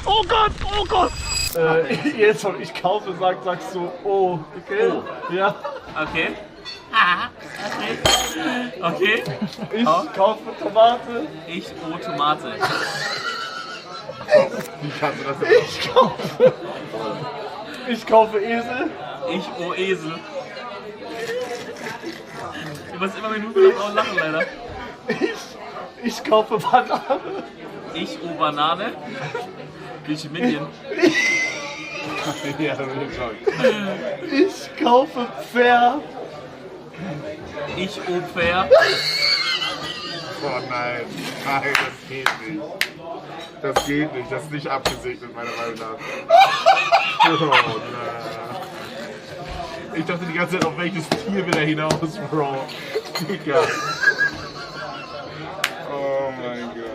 Oh Gott, oh Gott! Jetzt, wenn ich kaufe, sagst du, oh, okay? Oh. Ja. Okay. Okay. Ich kaufe Tomate. Tomate. Wie kannst du das denn? Ich kaufe Esel. Esel. Du musst immer Minuten lang auch lachen, leider. Ich kaufe Banane. Banane. Ich Minion. Ja, das will schon. Ich kaufe Pferd. Pferd. Oh nein, nein, das geht nicht. Das geht nicht, das ist nicht abgesegnet, meiner Meinung nach. Oh nein. Ich dachte die ganze Zeit, auf welches Tier will er hinaus, Bro. Digga. Oh mein Gott.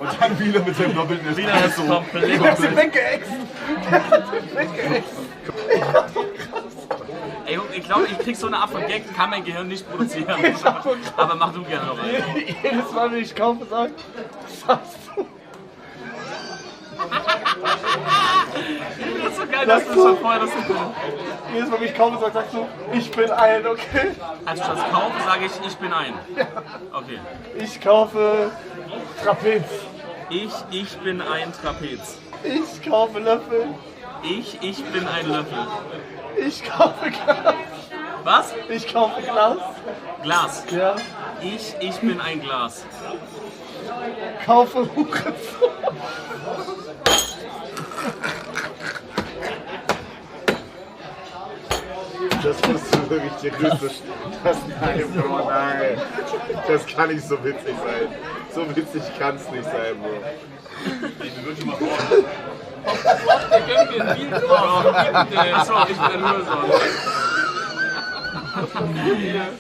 Und dann wieder mit dem doppelten Espresso. Komplett. Weggeext. Ey, ich glaube, ich krieg so eine Art von Gag, kann mein Gehirn nicht produzieren. Aber mach du gerne noch rein. Jedes Mal, wenn ich kaufe, sagst du. Das ist so geil, dass du schon vorher das nicht. Jedes Mal, wenn ich kaufe, sagst du, ich bin ein, okay? Als ich das kaufe, sage ich bin ein. Okay. Ich kaufe Trapez. Ich bin ein Trapez. Ich kaufe Löffel. Ich bin ein Löffel. Ich kaufe Glas. Was? Ich kaufe Glas. Glas. Ja. Ich bin ein Glas. Kaufe Hurensohn. Das musst du wirklich der größte. Nein, Bro, nein. Das kann nicht so witzig sein. So witzig kann es nicht sein, Bro. Ich bin wirklich mal vor. Achso, ich bin ein Hurensohn.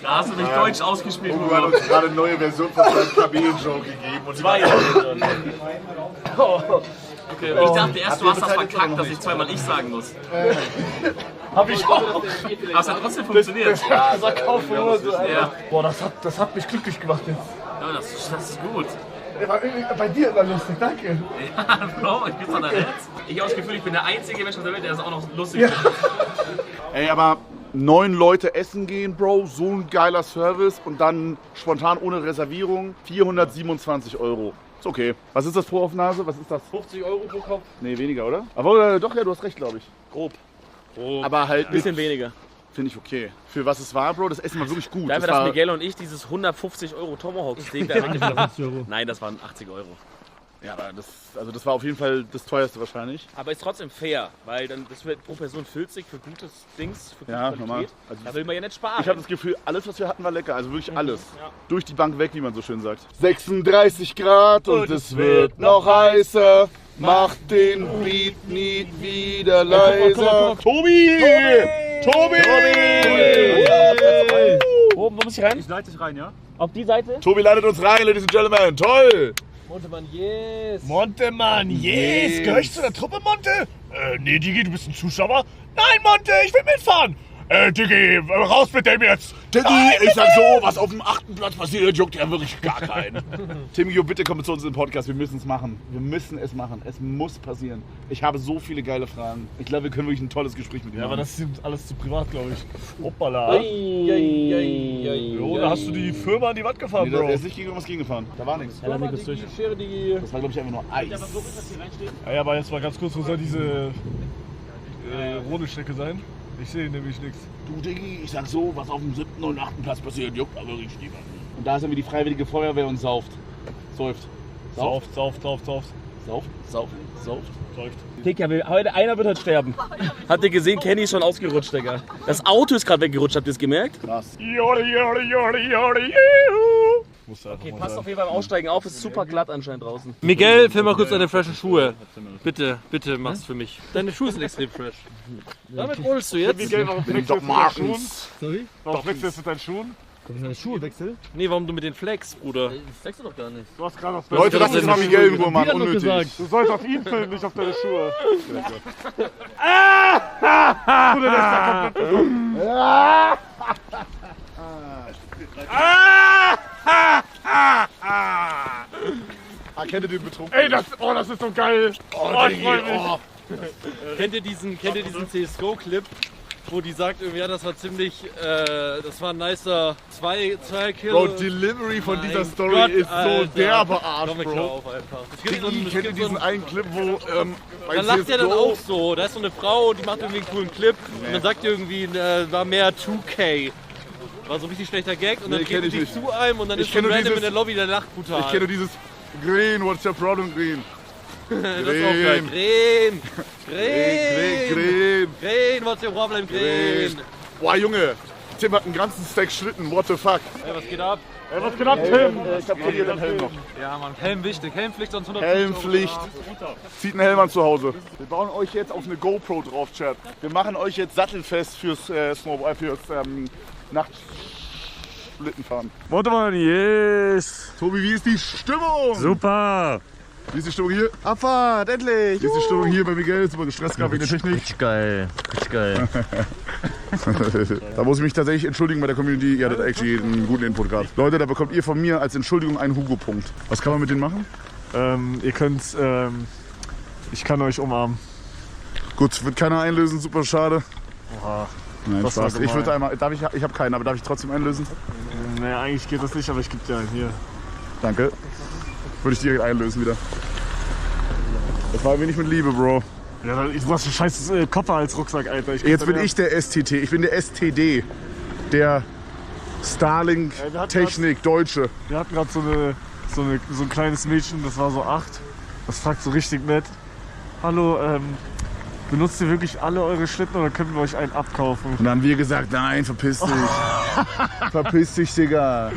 Da hast du mich deutsch ausgespielt. Du hast uns gerade eine neue Version von seinem Kamelen-Joke gegeben. Und 2 Jahre drin. Okay, ich dachte erst, du hast das verkackt, dass ich zweimal ich sagen muss. Hab ich auch. Aber es hat trotzdem funktioniert. Ja, sag kaufe Hurensohn. Ja. Boah, das hat mich glücklich gemacht jetzt. Ja, das ist gut. Bei dir immer lustig, danke. Ja, Bro, ich bin so der Netz. Ich habe das Gefühl, ich bin der einzige Mensch auf der Welt, der das auch noch lustig findet. Ey, aber 9 Leute essen gehen, Bro, so ein geiler Service und dann spontan ohne Reservierung 427 €. Ist okay. Was ist das pro Aufnase? Was ist das? 50 € pro Kopf. Nee, weniger, oder? Aber doch, ja, du hast recht, glaube ich. Grob. Aber halt Ein bisschen weniger. finde ich okay. Für was es war, Bro, das Essen war wirklich gut. Dafür, Das dass war, Miguel und ich dieses 150 € Tomahawk-Steak da weggeschlagen. Nein, das waren 80 €. ja, aber das war auf jeden Fall das teuerste wahrscheinlich. Aber ist trotzdem fair, weil dann das wird pro Person 40 für gutes Dings, für gute Ja, Qualität. normal. Also Da will man ja nicht sparen. ich habe das Gefühl, alles, was wir hatten, war lecker. Also wirklich alles. Durch die Bank weg, wie man so schön sagt. 36 Grad und es wird noch heißer. Macht den Beat nie wieder leiser. Tobi! Wo muss ich rein? Ich leite dich rein, ja? Auf die Seite? Tobi leitet uns rein, Ladies and Gentlemen. Toll! Montemann, yes. Montemann, yes! Gehör ich zu der Truppe, Monte? Nee, Digi, du bist ein Zuschauer? Nein, Monte, ich will mitfahren! Digi, raus mit dem jetzt! Diggi, ich sag so, was auf dem 8. Platz passiert, juckt ja wirklich gar keinen. Timio, bitte komm zu uns in den Podcast, wir müssen es machen. Wir müssen es machen, es muss passieren. Ich habe so viele geile Fragen. Ich glaube, wir können wirklich ein tolles Gespräch mit ihm Ja, aber machen. das ist alles zu privat, glaube ich. Hoppala. Jo, da hast du die Firma an die Wand gefahren, Nee, Bro. er ist nicht gegen irgendwas gegengefahren. Da war nichts. Ja, dann leg das durch. Schere, Digi. Das war, glaube ich, einfach nur Eis. Ja, aber jetzt mal ganz kurz, wo soll diese Rodelstrecke sein? Ich sehe nämlich nichts. Du, Diggi, ich sag so, was auf dem 7. und 8. Platz passiert, juckt aber richtig niemand. Und da ist irgendwie die Freiwillige Feuerwehr und sauft. Säuft. Sauft. Digga, einer wird heute sterben. Habt ihr gesehen, Kenny ist schon ausgerutscht, Digga. Das Auto ist gerade weggerutscht, habt ihr es gemerkt? Krass. Okay, passt auf jeden Fall beim Aussteigen auf, ist super glatt anscheinend draußen. Miguel, film mal kurz deine freshen Schuhe. Bitte, bitte mach's für mich. Deine Schuhe sind extrem fresh. Damit rollst du jetzt? Miguel, warum Bin wechselst Doc du mit deinen Schuhen? Martens. Warum wechselst du mit deinen Schuhen? Nee, warum du mit den Flex, Bruder? Das sagst du doch gar nicht. Du hast gerade auf Leute, lass uns mal Miguel in Ruhe machen, unnötig. Du sollst auf ihn filmen, nicht auf deine Schuhe. Ah, kennt ihr den betrunken? Ey, das ist so geil. Oh, ich freu mich. Oh. Kennt ihr diesen CSGO-Clip, wo die sagt, irgendwie, ja, das war ziemlich, das war ein nicer 2-Kill. Bro, Delivery von Mein dieser Story Gott, ist so Alter. derbe Arsch, Komm, ich hör Bro. auf einfach. Kennt ihr diesen einen Clip, wo bei Dann lacht er dann CSGO auch so. Da ist so eine Frau, die macht irgendwie einen coolen Clip und dann sagt die irgendwie, war mehr 2K. War so ein richtig schlechter Gag und dann Nee, kenn geht ich die nicht. zu einem und dann Ich ist so ein kenn nur Random in dieses- der Lobby, der lacht brutal. Ich kenne nur dieses Green, what's your problem, Green? Das ist auch geil. Green, what's your problem, Green? Boah, Junge, Tim hat einen ganzen Stack Schlitten, what the fuck? Ey, was geht ab? Ey, was geht ab, Tim? Ich hab von dir den Helm noch. Ja, Mann, Helm wichtig. Helmpflicht, sonst 100 Helmpflicht. Zieht einen Helm an zu Hause. Wir bauen euch jetzt auf eine GoPro drauf, Chat. Wir machen euch jetzt sattelfest fürs Nachtschlittenfahren. Warte mal, yes. Tobi, wie ist die Stimmung? Super. Wie ist die Stimmung hier? Abfahrt, endlich! Wie ist die Stimmung hier bei Miguel? Super gestresst gerade wegen der Technik. Richtig geil. Richtig geil. Da muss ich mich tatsächlich entschuldigen bei der Community. Ihr hattet actually einen guten Input gehabt. Leute, da bekommt ihr von mir als Entschuldigung einen Hugo-Punkt. Was kann man mit denen machen? Ihr könnt, ich kann euch umarmen. Gut, wird keiner einlösen, super schade. Oha. Nein, Das war Spaß. Ich gemein. würde einmal, ich habe keinen, aber darf ich trotzdem einlösen? Naja, eigentlich geht das nicht, aber ich gebe dir einen hier. Danke. Würde ich direkt einlösen wieder. Das war ein wenig mit Liebe, Bro. Ja, du hast einen scheiß Koffer als Rucksack, Alter. Jetzt bin ich der STT. Ich bin der STD. Der Starlink-Technik Deutsche. Wir hatten gerade so ein kleines Mädchen, das war so 8. Das fragt so richtig nett. Hallo, benutzt ihr wirklich alle eure Schlitten oder können wir euch einen abkaufen? Und dann haben wir gesagt, nein, verpiss dich. Verpiss dich, Digga.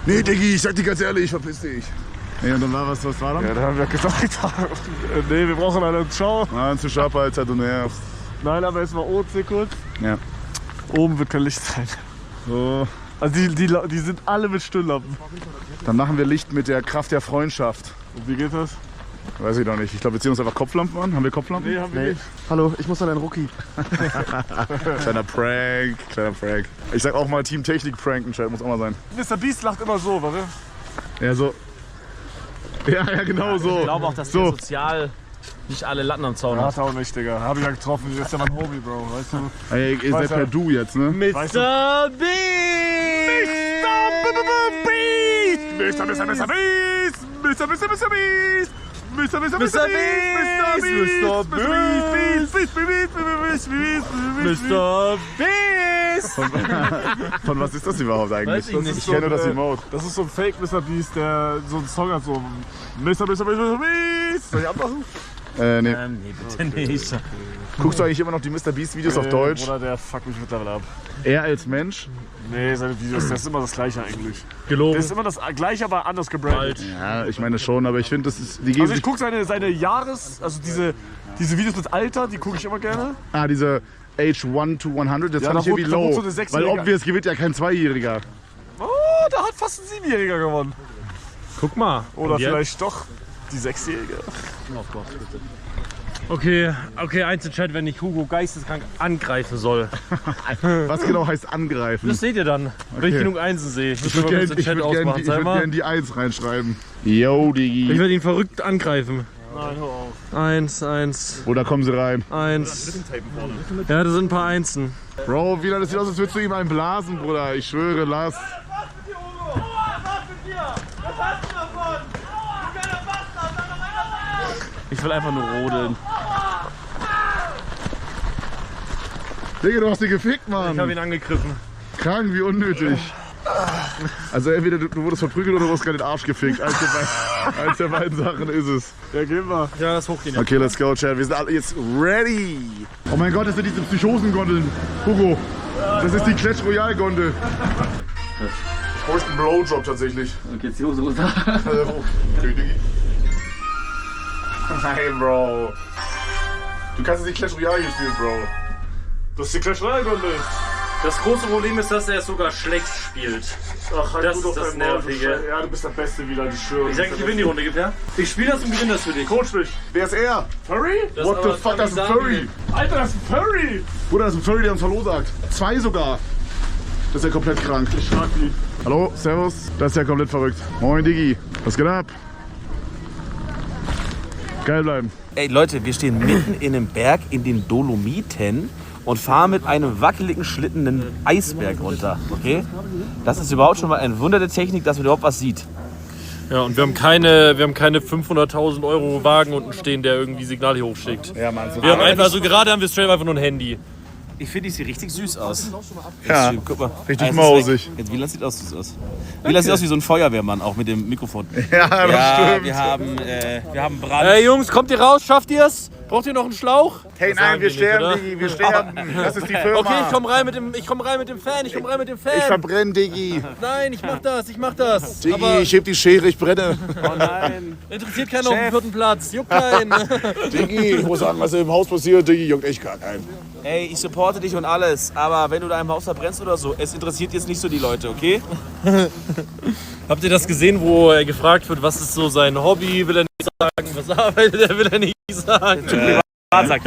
Nee, Diggi, ich sag dir ganz ehrlich, verpiss dich. Nee, und dann war was war dann? Ja, dann haben wir gesagt, nee, wir brauchen einen Ciao. Ah, zu scharf, Alter, du nervst. Nein, aber erstmal OC kurz. Ja. Oben wird kein Licht sein. So, Also die sind alle mit Stirnlampen. dann machen wir Licht mit der Kraft der Freundschaft. Und wie geht das? Weiß ich noch nicht. Ich glaube, wir ziehen uns einfach Kopflampen an. Haben wir Kopflampen? Nee, haben wir nicht. Hallo, ich muss an einen Rookie. Kleiner Prank, kleiner Prank. Ich sag auch mal Team Technik pranken, Chat, muss auch mal sein. Mr. Beast lacht immer so, warte. Ja, so. Ja, genau so. Ich glaube auch, dass so. der sozial nicht alle Latten am Zaun hat. Hat er auch nicht, Digga. Hab ich ja getroffen. Das ist ja mein Homie, Bro. Weißt du? Ey, ihr seid Weiß per ja. Du jetzt, ne? Weißt du? Mr. Beast! Mr. Beast! Mr. Beast! Mr. Beast! Mr. Beast! Mr. Beast! Mr. Beast! Mr. Beast! Von was ist das überhaupt eigentlich? Weiß ich nicht. Ich kenne nur das Emote. Das ist so ein Fake Mr. Beast, der so einen Song hat, so Mr. Beast! Soll ich abmachen? Nee. Nee, bitte nicht. Guckst du eigentlich immer noch die Mr. Beast Videos auf Deutsch? Bruder, der fuckt mich mittlerweile ab. Er als Mensch? Nee, seine Videos, das ist immer das Gleiche eigentlich. Gelogen. Das ist immer das Gleiche, aber anders gebrandet. Ja, ich meine schon, aber ich finde, das ist. Die geben Also ich sich. gucke seine Jahres, also diese Videos mit Alter, die gucke ich immer gerne. Ah, diese Age 1 to 100, das Ja, fand ich da irgendwie wurde low. so eine Weil Sechsjährige- obvious gewinnt ja kein Zweijähriger. Oh, da hat fast ein 7-Jähriger gewonnen. Guck mal. Oder Und jetzt? vielleicht doch die 6-Jährige. Okay, Einzelchat, wenn ich Hugo geisteskrank angreifen soll. Was genau heißt angreifen? Das seht ihr dann, wenn ich Okay. genug Einsen sehe. Ich würde gerne Chat ausmachen. Sag mal. gern die 1 reinschreiben. Yo, Digi. Ich werde ihn verrückt angreifen. Nein, hör auf. 1. Oder kommen sie rein? Ja, das sind ein paar Einsen. Bro, wie das sieht aus, als würdest du ihm einen blasen, Bruder. Ich schwöre, lass. Ich will einfach nur rodeln. Digga, du hast ihn gefickt, Ich habe Mann. ihn angegriffen. Krank, wie unnötig. Also entweder du wurdest verprügelt oder du wurdest gerade den Arsch gefickt. Eins der beiden Sachen ist es. Ja, gehen wir. Ja, das hochgehen jetzt. Okay, let's go, Chat. Wir sind alle jetzt ready. Oh mein Gott, das sind diese Psychosen-Gondeln. Hugo, das ist die Clash Royale-Gondel. Ich bräuchte einen Blowjob tatsächlich. Okay, jetzt die Hose runter. Okay, Diggi. Nein, Bro. Du kannst jetzt nicht Clash Royale hier spielen, Bro. Das ist die Clash Royale-Gondel. Das große Problem ist, dass er es sogar schlecht spielt. Ach, halt Das du doch ist das dein Maul, du Nervige. Scheiße. Ja, du bist der Beste wieder, die schwöre. Ich sag, ich gewinne die Runde, gib her. Ich spiele das und gewinne das für dich. Coach mich. Wer ist er? Furry? Das What the aber fuck, das ist ein kann ich Furry. sagen. Alter, das ist ein Furry. Bruder, das ist ein Furry, der uns Hallo sagt. 2 sogar. Das ist ja komplett krank. Schlag die. Hallo, servus. Das ist ja komplett verrückt. Moin, Diggi. Was geht ab? Geil bleiben. Ey Leute, wir stehen mitten in einem Berg in den Dolomiten und fahren mit einem wackeligen Schlitten einen Eisberg runter. Okay? Das ist überhaupt schon mal ein Wunder der Technik, dass man überhaupt was sieht. Ja, und wir haben keine 500.000 Euro Wagen unten stehen, der irgendwie Signale hochschickt. Ja, Mann. So Wir haben einfach, also gerade haben wir straight einfach nur ein Handy. Ich finde, die sieht richtig süß aus. Ja, Guck mal. richtig Ah, mausig. Jetzt, Wieland sieht aus süß aus. Wieland sieht aus wie so ein Feuerwehrmann, auch mit dem Mikrofon. Ja, das Ja, stimmt. wir haben Brand. Hey Jungs, kommt ihr raus? Schafft ihr es? Braucht ihr noch einen Schlauch? Hey, Das sagen nein, wir die nicht, sterben, oder? Diggi, wir sterben. Das ist die Firma. Okay, ich komm rein mit dem Fan. Ich verbrenne, Diggi. Nein, ich mach das. Diggi, Aber ich heb die Schere, ich brenne. Oh nein. interessiert keiner auf dem 4. Platz. Juckt keinen. Diggi, ich muss sagen, was im Haus passiert, Diggi, juckt echt gar keinen. Ey, ich supporte dich und alles, aber wenn du da im Haus verbrennst oder so, es interessiert jetzt nicht so die Leute, okay? Habt ihr das gesehen, wo er gefragt wird, was ist so sein Hobby? Will er nicht sagen, was arbeitet er? Will er nicht sagen. Sagt er.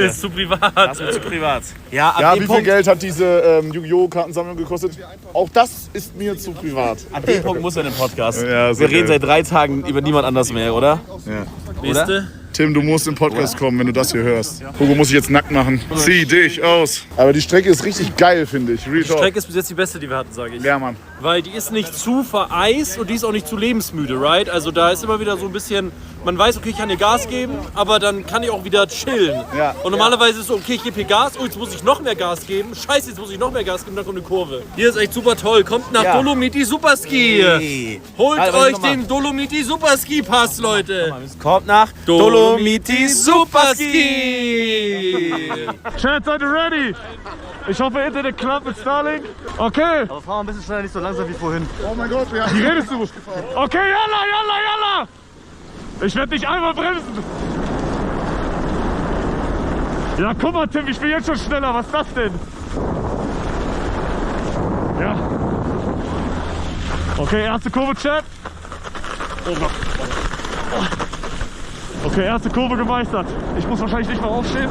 Das ist zu privat. Das ist mir zu privat. Ja, ab Ja, dem wie viel Punkt, Geld hat diese Yu-Gi-Oh! Kartensammlung gekostet? Auch das ist mir zu privat. an dem Punkt muss er in den Podcast. Ja, Wir sehr reden geil. seit 3 Tagen über niemand anders mehr, oder? Ja. Nächste. Tim, du musst im Podcast kommen, wenn du das hier hörst. Hugo muss ich jetzt nackt machen. Zieh dich aus. Aber die Strecke ist richtig geil, finde ich. Real Die talk. Strecke ist bis jetzt die beste, die wir hatten, sage ich. Ja, Mann. Weil die ist nicht zu vereist und die ist auch nicht zu lebensmüde, right? Also da ist immer wieder so ein bisschen, man weiß, okay, ich kann hier Gas geben, aber dann kann ich auch wieder chillen. Ja. Und normalerweise ist es so, okay, ich gebe hier Gas, oh, jetzt muss ich noch mehr Gas geben. Scheiße, jetzt muss ich noch mehr Gas geben, dann kommt eine Kurve. Hier ist echt super toll. Kommt nach Ja. Dolomiti Superski. Hey. Holt Warte, euch nochmal. den Dolomiti Superski Pass, Leute. Kommt nach Dolomiti Superski. Chat, seid ihr ready? Ich hoffe, Internet klappt mit Starlink. Okay. Aber fahr mal ein bisschen schneller, nicht so langsam wie vorhin. Oh mein Gott, ja. Wie redest du? Okay, yalla. Ich werde nicht einmal bremsen. Ja, guck mal, Tim, ich bin jetzt schon schneller. Was ist das denn? Ja. Okay, erste Kurve, Chat. Oh Gott. Okay, erste Kurve gemeistert. Ich muss wahrscheinlich nicht mal aufstehen.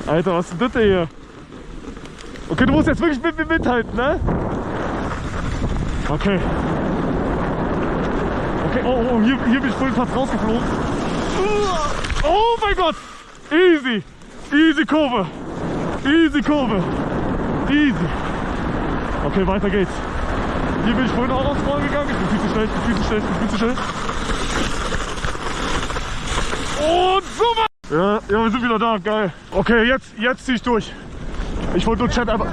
Alter, was ist denn das hier? Okay, du musst jetzt wirklich mit mir mithalten, ne? Okay. Okay, oh, hier bin ich vorhin fast rausgeflogen. Oh mein Gott! Easy! Easy Kurve! Easy Kurve! Easy! Okay, weiter geht's. Hier bin ich vorhin auch rausgefahren gegangen. Ich bin viel zu schnell, Und super! Ja, wir sind wieder da, geil. Okay, jetzt zieh ich durch. Ich wollte nur Chat einfach...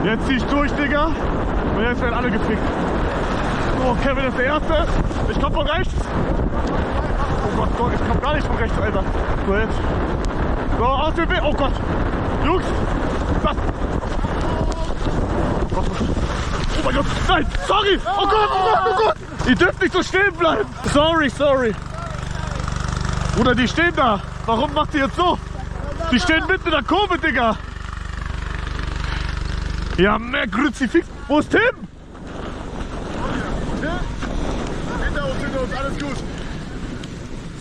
Jetzt zieh ich durch, Digga. Und jetzt werden alle gefickt. So, Kevin ist der Erste. Ich komm von rechts. Oh Gott, ich komm gar nicht von rechts, Alter. So, jetzt. So, aus dem Weg. Oh Gott. Jungs. Das. Oh Gott. Oh mein Gott. Nein, sorry. Oh Gott. Ihr dürft nicht so stehen bleiben. Sorry. Bruder, die stehen da. Warum macht ihr jetzt so? Die stehen mitten in der Kurve, Digga. Ja, mehr Kruzifix. Wo ist Tim? Hinter uns, alles gut.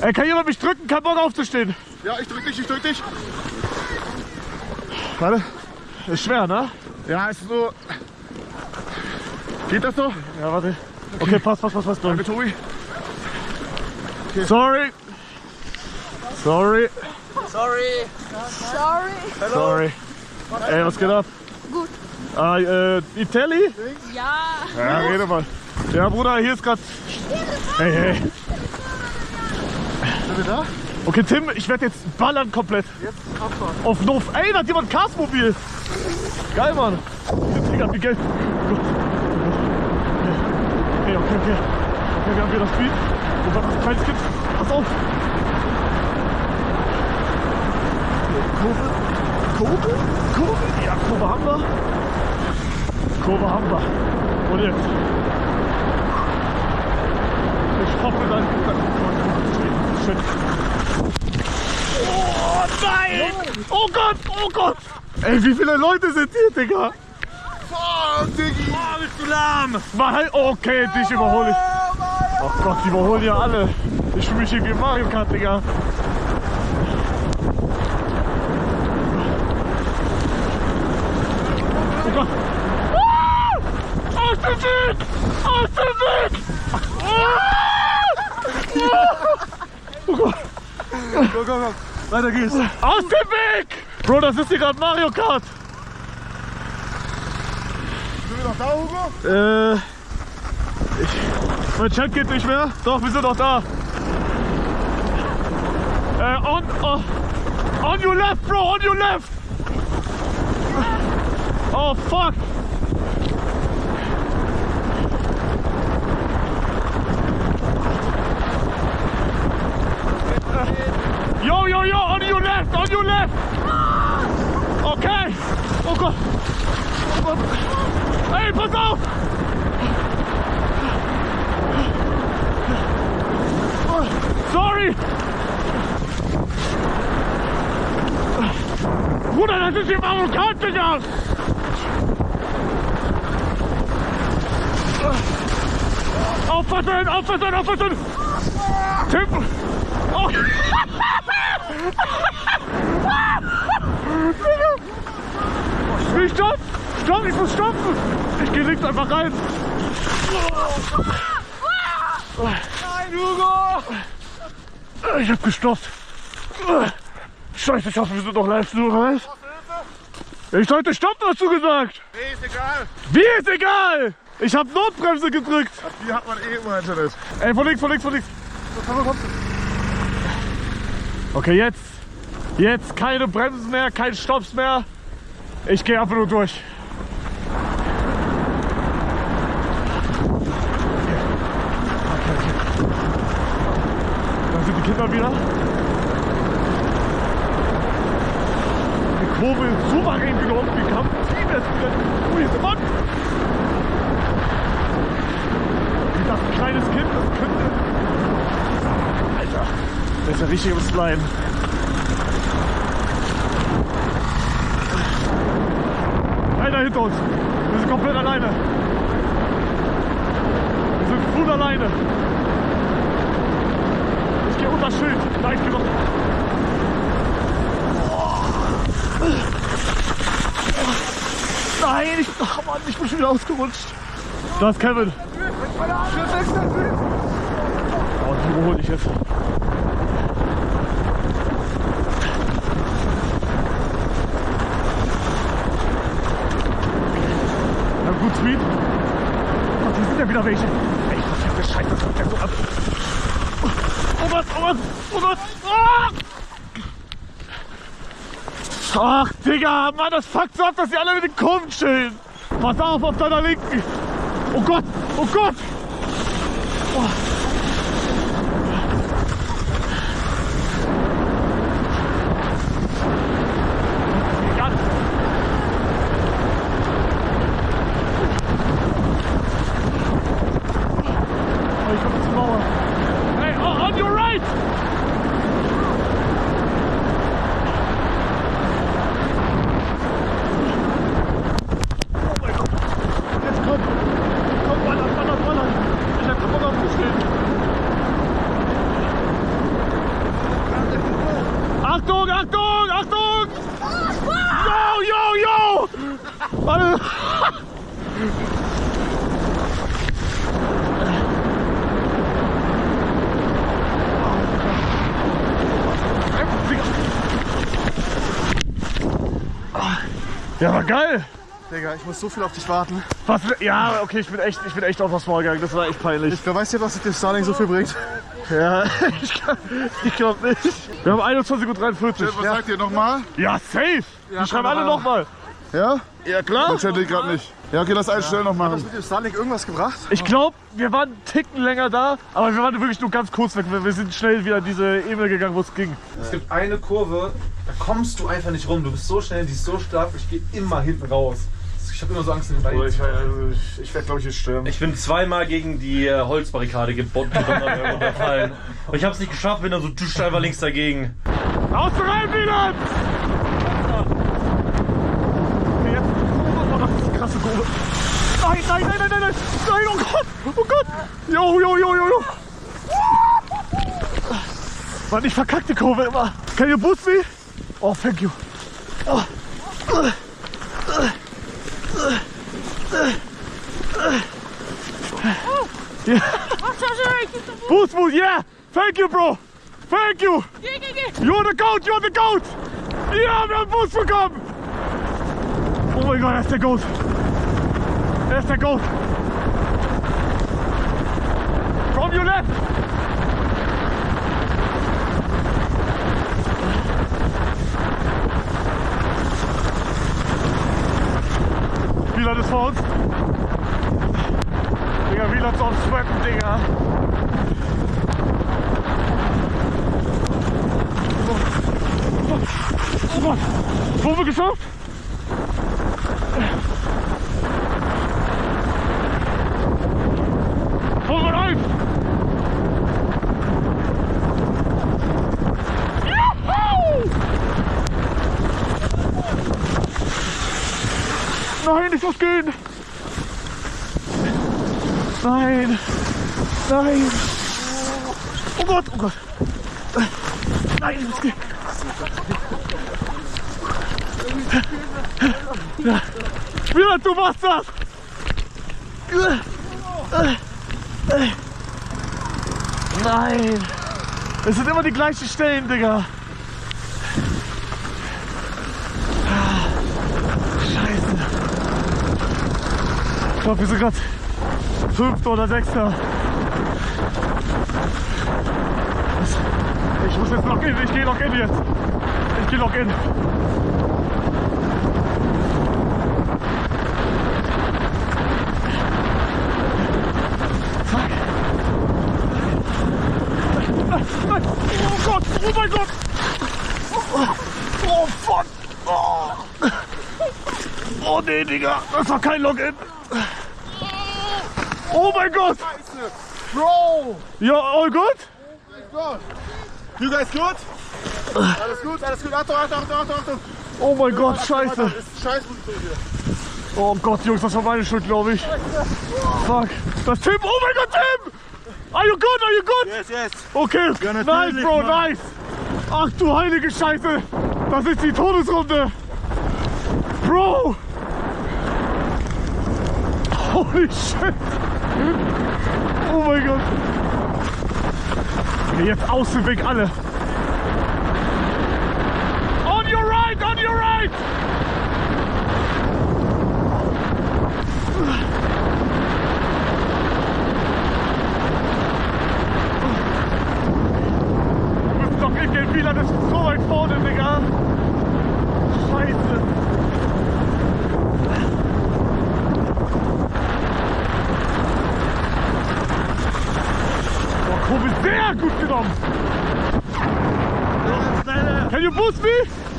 Ey, kann jemand mich drücken? Kein Bock aufzustehen. Ja, ich drück dich. Warte. Ist schwer, ne? Ja, ist so. Geht das so? Ja, warte. Okay, passt. Danke, Tobi. Sorry. Sorry. Ey, was geht ab? Gut. Italy? Ja. Ja, rede mal. Ja, Bruder, hier ist grad... Hey. Sind wir da? Okay, Tim, ich werde jetzt ballern komplett. Jetzt Abfahrt. Auf Nof. Ey, da hat jemand ein Cars-Mobil. Geil, Mann. Jetzt Digga, wie Geld. Gut. Okay, wir haben wieder Speed. Oh Gott, was kleines Kind. Pass auf. Kurve? Ja, Kurve haben wir. Und jetzt. Ich hoffe, dann... Shit. Oh nein! Oh Gott! Ey, wie viele Leute sind hier, Digga? Oh, Diggi. Oh, bist du lahm? Okay, dich überhole ich. Oh Gott, die überholen ja alle. Ich fühle mich hier wie Mario Kart, Digga. Oh Gott. komm. Weiter geht's. Aus dem Weg! Bro, das ist hier gerade Mario Kart. Sind wir noch da, Hugo? Mein Chat geht nicht mehr. Doch, wir sind noch da. On your left, bro, on your left! Oh, fuck! Yo, on your left, on your left! Okay! Oh Gott! Oh Gott! Ey, pass auf! Sorry! Bruder, das ist im Avocado, Digga! Aufpassen, aufpassen, aufpassen! Tim! Oh. Stopp! Stopp, ich muss stoppen! Ich geh links einfach rein! Nein, Hugo! Ich hab gestoppt! Scheiße, ich hoffe, wir sind noch live, du weißt? Ich sollte stoppen, hast du gesagt! Nee, ist egal. Wie ist egal? Ich hab Notbremse gedrückt! Die hat man eh immer Internet. Ey, von links, von links, von links! Okay, jetzt keine Bremsen mehr, kein Stopps mehr. Ich gehe einfach nur durch. Da sind die Kinder wieder. Die Kurve ist souverän gelaufen, die kam Team ist wieder. Oh, hier ist der Mann! Das ist ein kleines Kind, das könnte. Alter, das ist ja richtig im Slime. Einer hinter uns. Wir sind komplett alleine. Wir sind full alleine. Ich gehe unter Schild. Nein, ich gehe noch. Nein, oh Mann, ich bin schon wieder ausgerutscht. Da ist Kevin. Oh, die überhole ich jetzt. Gut Speed. Oh, hier sind ja wieder welche. Ey, verfickte Scheiße, das kommt ja so ab. Oh Gott, oh Gott, oh Gott. Ach, Digga, Mann, das fuckt so ab, dass die alle mit den Kurven chillen. Pass auf deiner Linken. Oh Gott, oh Gott. Oh. Hey, on your right! Oh mein Gott! Jetzt komm! Komm, ballern! Ich hab keinen Bock aufzustehen! Achtung! Yo! Warte! Ja, war geil! Digga, ich muss so viel auf dich warten. Was? Ja, okay, ich bin echt auf das Maul gegangen, das war echt peinlich. Ich weiß nicht, was dir Starlink so viel bringt. Ja, ich glaube nicht. Wir haben 21:43 Uhr. Was sagt ihr nochmal? Ja, safe! Die schreiben alle nochmal. Ja? Ja, klar. Das hätte ich gerade nicht. Ja, okay, lass einstellen noch Hat machen. das mit dem Starlink irgendwas gebracht? Ich glaube, wir waren einen Ticken länger da, aber wir waren wirklich nur ganz kurz weg. Wir sind schnell wieder diese Ebene gegangen, wo es ging. Es gibt eine Kurve, da kommst du einfach nicht rum. Du bist so schnell, die ist so stark, ich gehe immer hinten raus. Ich habe immer so Angst, in den Beinen. Ich werde, glaube ich, jetzt sterben. Ich bin zweimal gegen die Holzbarrikade runterfallen. Und ich habe es nicht geschafft, bin dann so duscht einfach links dagegen. Aus der Reihe wieder! Okay, jetzt. Oh, das ist eine krasse Kurve. Nein! Oh Gott! Jo! Mann, ich verkack die Kurve immer. Can you boost me? Oh, thank you. Oh. Yeah. Boost, yeah! Thank you, bro! Thank you! You're the goat, you're the goat! Ja, wir haben Bus bekommen! Oh mein Gott, er ist der Goat! Er ist der Goat! From your left! Wieland ist vor uns. Digga, Wieland ist auf Sweaten, Digga. Oh Gott! Kurve geschafft! Kurve 1! Juhu! Nein, nicht ausgehen! Nein! Nein! Oh Gott, oh Gott! Nein, das geht! Ja. Wieland, du machst das! Nein! Es sind immer die gleichen Stellen, Digga! Scheiße! Ich glaube, wir sind gerade 5. oder 6. Ich muss jetzt noch in, ich gehe noch in jetzt! Ich gehe noch in! Oh Gott! Oh mein Gott! Oh fuck! Oh nee, Digga! Das war kein Login! Oh mein Gott! Bro! Ja, all good? You guys good? Alles gut, alles gut. Achtung, Achtung, Achtung, Achtung, Achtung. Oh mein Gott, scheiße! Das ist Scheißposition hier. Oh Gott, Jungs, das war meine Schuld, glaube ich. Fuck. Das ist Tim! Oh mein Gott, Tim! Are you good? Are you good? Yes, yes. Okay, Ja, nice, natürlich, Bro, Mann. nice! Ach du heilige Scheiße! Das ist die Todesrunde! Bro! Holy shit! Oh mein Gott! Okay, jetzt außen weg alle! On your right! On your right! Wir müssen doch in den Wieland, das ist so weit vorne, Digga! Scheiße! Oh, Kurbel sehr gut genommen! Can you boost me?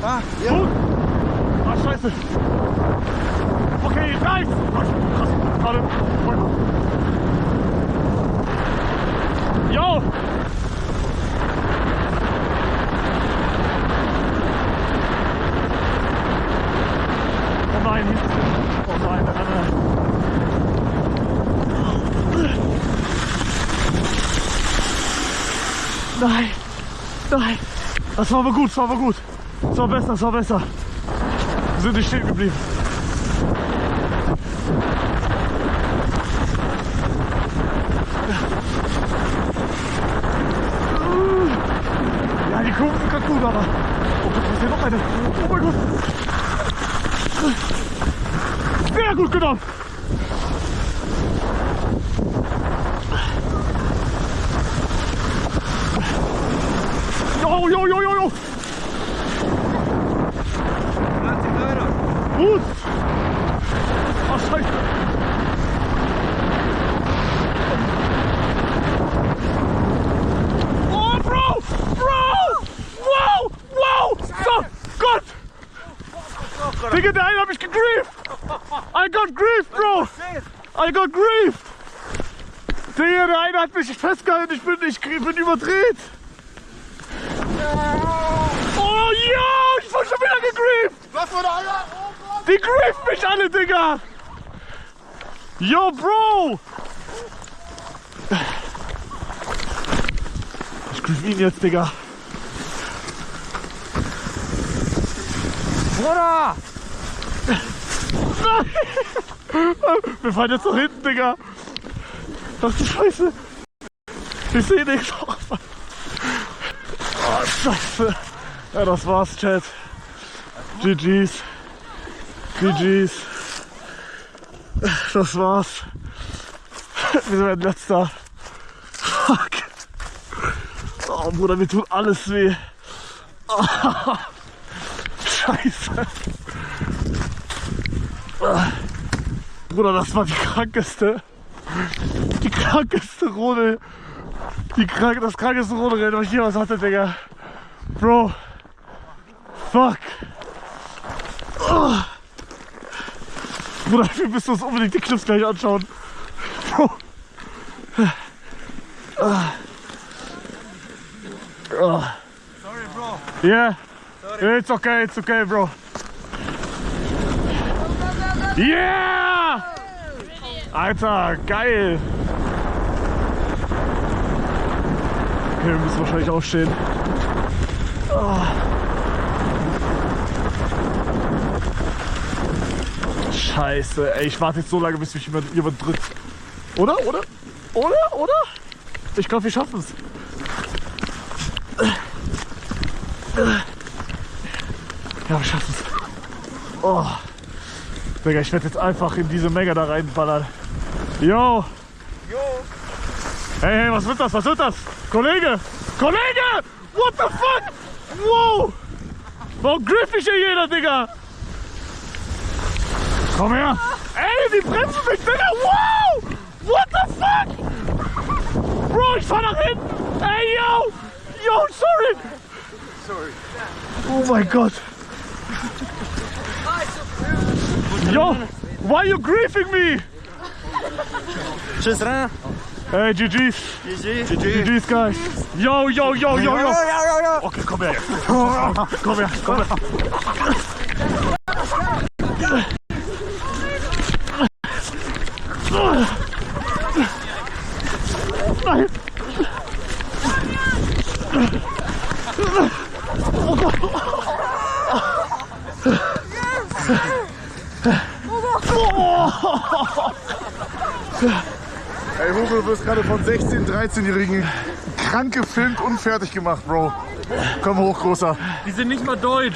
Ah, Gut. Ah, scheiße. Okay, nice. Krass, gerade. Yo. Oh nein. Oh nein, nein, nein. Nein. Nein. Das war aber gut, das war aber gut. Das war besser, das war besser. Wir sind nicht stehen geblieben. Ja, die Kurven sind gerade gut, aber... Oh Gott, was ist hier noch eine? Oh mein Gott. Sehr gut genommen. Jo, jo, jo, jo, jo. Gut. Oh, scheiße. Oh, Bro. Bro. Wow. Wow. So, Gott. Digga, der eine hat mich gegrieft. I got grief, Bro. I got grief. Digga, der eine hat mich festgehalten. Ich bin überdreht. Oh ja, ich wurde schon wieder gegrieft! Was wurde alle? Die griefen mich alle, Digga! Yo, Bro! Ich grief ihn jetzt, Digga. Bruder! Nein! Wir fahren jetzt nach hinten, Digga. Ach du Scheiße! Ich sehe nichts. Oh, Scheiße. Ja, das war's, Chat. GG's. GG's. Das war's. Wir sind letzter. Fuck. Oh, Bruder, mir tut alles weh. Oh. Scheiße. Bruder, das war die krankeste Runde. Das krankeste Runde, was ich jemals hatte, Digga. Bro. Fuck. Oh. Bruder, wir müssen uns unbedingt die Clips gleich anschauen. Bro. Oh. Sorry, Bro. Yeah. It's okay, bro. Yeah! Alter, geil! Okay, wir müssen wahrscheinlich aufstehen. Oh. Scheiße, ey, ich warte jetzt so lange, bis mich jemand drückt. Oder? Ich glaube, wir schaffen es. Ja, wir schaffen es. Oh. Digga, ich werde jetzt einfach in diese Menge da reinballern. Yo! Hey, was wird das? Kollege! What the fuck? Wow! Warum griff ich hier jeder, Digga? Komm her! Ey, die bremsen mich, Digga! Wow! What the fuck? Bro, ich fahr nach hinten! Ey, yo! Sorry! Oh mein Gott! Yo! Why you griefing me? Tschüss, Rein. Hey, GG's! GG's, guys! Yo! Okay, komm her! Komm her! Nein! Oh Gott! Ey, Hugo, du wirst gerade von 16-, 13-Jährigen krank gefilmt und fertig gemacht, Bro. Komm hoch, Großer. Die sind nicht mal deutsch.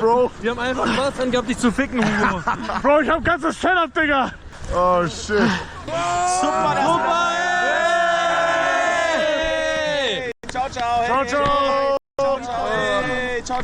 Bro. Die haben einfach Spaß angehabt, dich zu ficken, Hugo. Bro, ich hab ganzes Setup, Digga! Oh, shit. Super! Hey! Ciao, ciao! Ciao.